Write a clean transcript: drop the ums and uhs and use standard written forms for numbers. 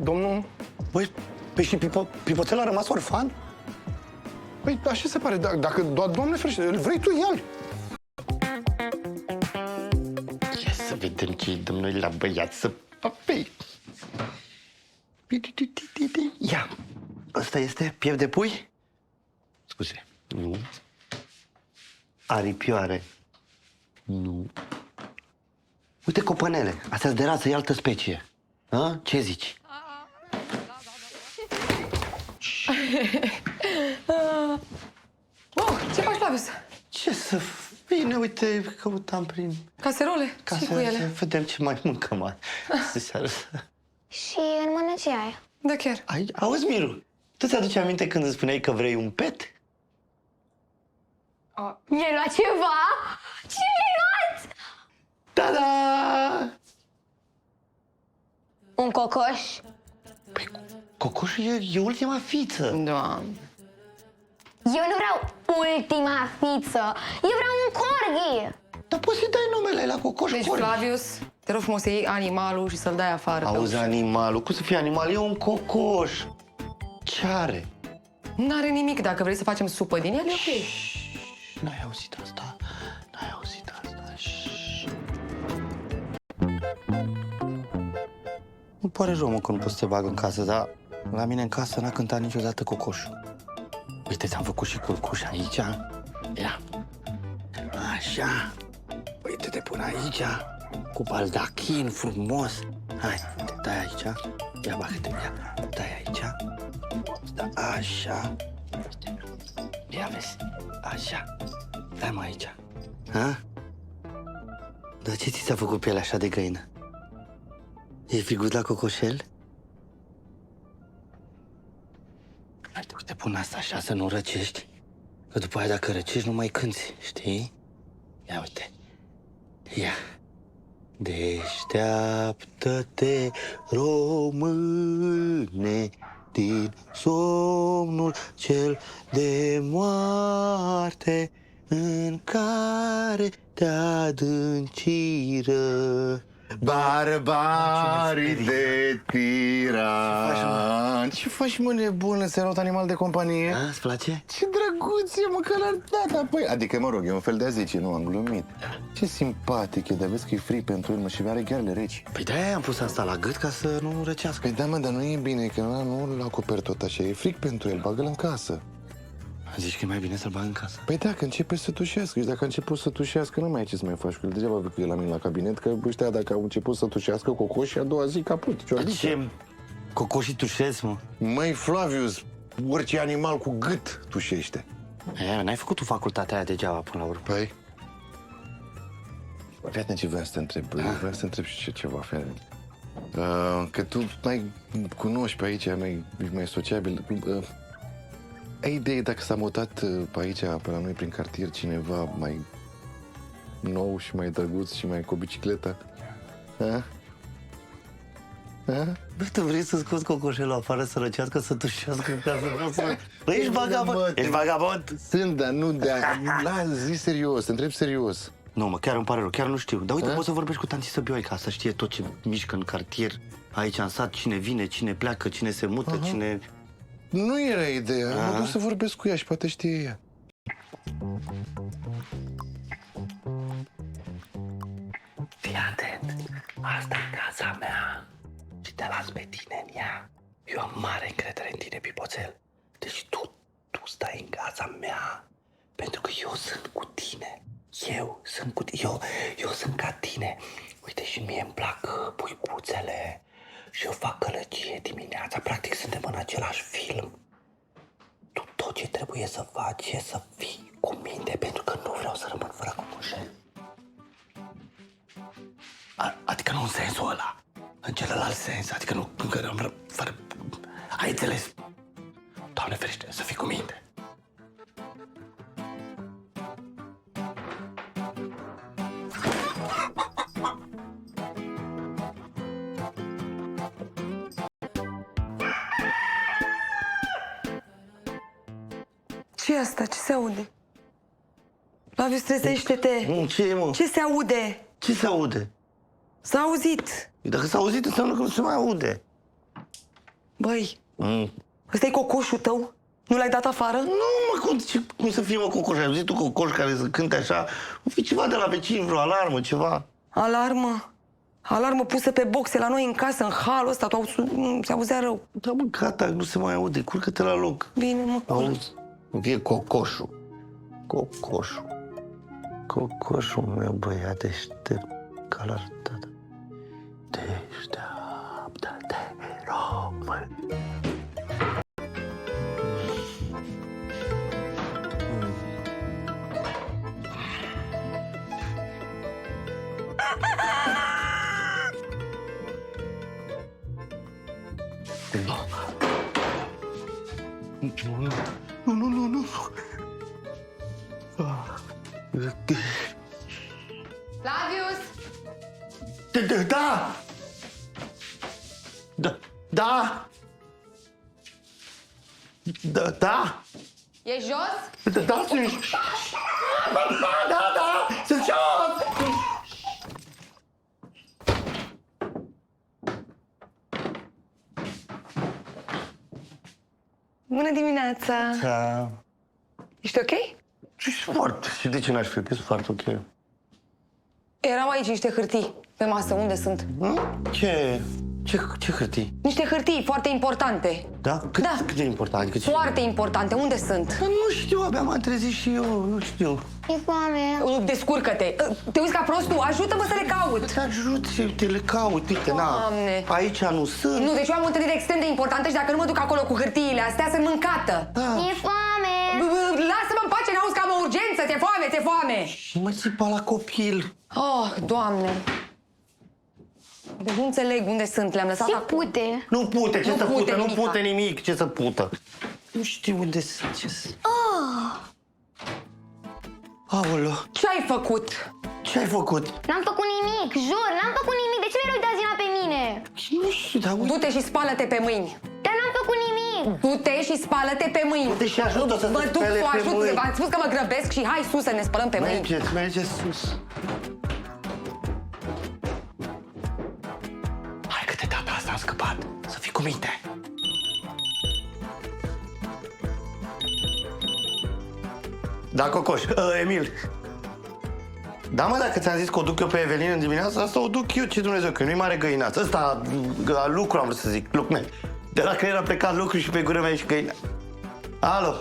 Domnul... Băi, pe și Pipoțel a rămas orfan? Păi, așa se pare. Dacă, Doamne ferește, îl vrei tu, ia-l. Ia să vedem ce dăm noi la băiat să papei. Ia, ăsta este piept de pui? Scuze, nu. Aripioare? Nu. Uite copănele, astea-s de rață, e altă specie. A? Ce zici? Ce faci, Flavius? Ce să bine, uite, căutam prin Caserole? ca Ce să cu ele? vedem ce mai mâncăm seara. Și în mână ce ai? Da, chiar. Auzi, Miru, tu ți-aduce aminte când îmi spuneai că vrei un pet? Mi-ai luat ceva? Ce mi-ai luat? Ta-da! Un cocoș? Păi, cocoșul e ultima fiță. Doamne. Eu nu vreau ultima fiță. Eu vreau un corgi. Dar poți să-i dai numele la cocoș. Deci, corgi. Flavius, te rog frumos să iei animalul și să-l dai afară. Auzi, animalul, cum să fie animal? E un cocoș. Ce are? N-are nimic. Dacă vrei să facem supă din el, e ok. N-ai auzit asta? N-ai auzit asta? Nu pare rău, mă, că nu poți să te bag în casă, dar la mine în casă n-a cântat niciodată cocoșul. Uite, ți-am făcut și culcuș aici. Ia. Așa. Uite, te pun aici, cu baldachin frumos. Hai, te dai aici. Ia, bagă-te, ia. Te dai aici. Da, așa. Uite. Ia vezi. Așa. Dai-mă aici. Ha? Dar ce ți s-a făcut pielea așa de găină? E figut la cocoșel? Uite, te pun asta așa să nu răcești. Că după aia dacă răcești nu mai cânti, știi? Ia uite. Ia. Deșteaptă-te, române, din somnul cel de moarte în care te adânciră barbarii de tiran. Ce faci, mă, nebună? Ți-ai luat animal de companie? A, îți place? Ce drăguț e, mă, că l-ar da, păi. Adică, mă rog, e un fel de a zice, nu am glumit. Ce simpatic e, dar vezi că e frig pentru el, mă, și are ghearele reci. Păi de-aia am pus asta la gât ca să nu răcească. Păi da, mă, dar nu e bine, că nu-l acoperi tot așa. E frig pentru el, bagă-l în casă. Zici că e mai bine să-l bag în casă. Păi dacă începe să tușească, și dacă a început să tușească, nu mai ai ce să mai faci cu el. Degeaba vii cu el la mine la cabinet, că ăștia dacă au început să tușească cocoși, a doua zi caput. Ce cocoșii tușesc, mă? Măi, Flavius, orice animal cu gât tușește. N-ai făcut tu facultatea aia degeaba până la urmă. Păi? Fii atent ce vreau să te întreb. Vreau să te întreb și ceva, fii atent. Că tu mai cunoști pe aici, ești mai sociabil. Ai idee dacă s-a mutat pe aici, pe la noi, prin cartier, cineva mai nou și mai drăguț și mai cu o bicicletă? Ha? Ha? Bă, tu vrei să scoți cocoșelul afară să răcească, să tușească ca să... Bă, ești vagabond! Ești vagabond! Sunt, dar nu de... La, zi serios, te întreb serios. Nu, mă, chiar îmi pare rău, chiar nu știu. Dar uite, poți să vorbești cu tanti Săbioica, să știe tot ce mișcă în cartier, aici în sat, cine vine, cine pleacă, cine se mută, cine... Nu era ideea, mă duc să vorbesc cu ea și poate știe ea. Fii atent, asta e casa mea și te las pe tine în ea. Eu am mare încredere în tine, Pipoțel. Deci tu stai în casa mea, pentru că eu sunt cu tine. Eu sunt ca tine. Uite, și mie îmi plac puicuțele și eu fac călăgie dimineața. Practic suntem în același film. Tu tot ce trebuie să faci e să fii cu minte, pentru că nu vreau să rămân fără cocoșel. Adică nu în sensul ăla, în celălalt sens, adică nu fără... Ai înțeles? Doamne ferește, să fii cu minte. Ce asta? Ce se aude? Flavius, trezește-te! Ce, mă? Ce se aude? Ce se aude? S-a auzit! Dacă s-a auzit, înseamnă că nu se mai aude. Băi, ăsta e cocoșul tău? Nu l-ai dat afară? Nu, mă, cum să fie, mă, cocoș? Ai văzut tu cocoș care să cânte așa? O fi ceva de la vecini, vreo alarmă, ceva. Alarmă. Alarmă pusă pe boxe la noi în casă, în halul ăsta. Se auzea rău. Da, mă, gata, nu se mai aude. Culcă-te la loc. Bine, mă. Auzi? E cocoșul. Cocoșul. Cocoșul meu, băiat deștept, ca la tata. Deșteaptă-te, român. Nu. Flavius! Da! E jos? Da, sunt... Da, sunt jos! Bună dimineața! Da. Ești ok? Și foarte. Și de ce n-aș fi? Că sunt foarte ok. Erau aici niște hârtii pe masă. Unde sunt? Ce hârtii? Niște hârtii foarte importante. Da? Cât de important? Adică ce... Foarte importante. Unde sunt? Că nu știu, abia m-am trezit și eu, nu știu. E foame. Descurcă-te. Te uiți ca prostul? Ajută-mă să le caut. Te ajut și te le caut, uite, Doamne. Aici nu sunt. Nu, deci eu am o întâlnire extrem de importantă și dacă nu mă duc acolo cu hârtiile astea, sunt mâncată. Da. E foame. Lasă-mă în pace, n-auzi că am o urgență. Ți-e foame, ți-e foame. Și mă țipa la copil. Oh, Doamne. Deci nu înțeleg unde sunt, le-am lăsat Ce acolo. pute? Nu pute, ce Nu să pute pută, nu nimica. pute nimic, ce să pută. Nu știu unde sunt, ce să... Aoleo, Ce ai făcut? ce ai făcut? N-am făcut nimic, jur, n-am făcut nimic. De ce mi-ai dat vina pe mine? Nu știu, dar uite... Du-te și spală-te pe mâini. Dar n-am făcut nimic. Du-te și spală-te pe mâini. Du-te și ajută să Mă se duc spele să o pe ajut, mâini. v-am spus că mă grăbesc și hai sus să ne spălăm pe mâini. Mergeți sus. Hai că de data asta am scăpat. Să fii cu minte. Da, Cocoș, Emil. Da, mă, dacă ți-am zis că o duc eu pe Evelin în dimineața asta, o duc eu, ce Dumnezeu, că nu-i mare găinață. Ăsta, la lucru am vrut să zic, lucru. De la creier a plecat lucru și pe gură mea și găina. Alo?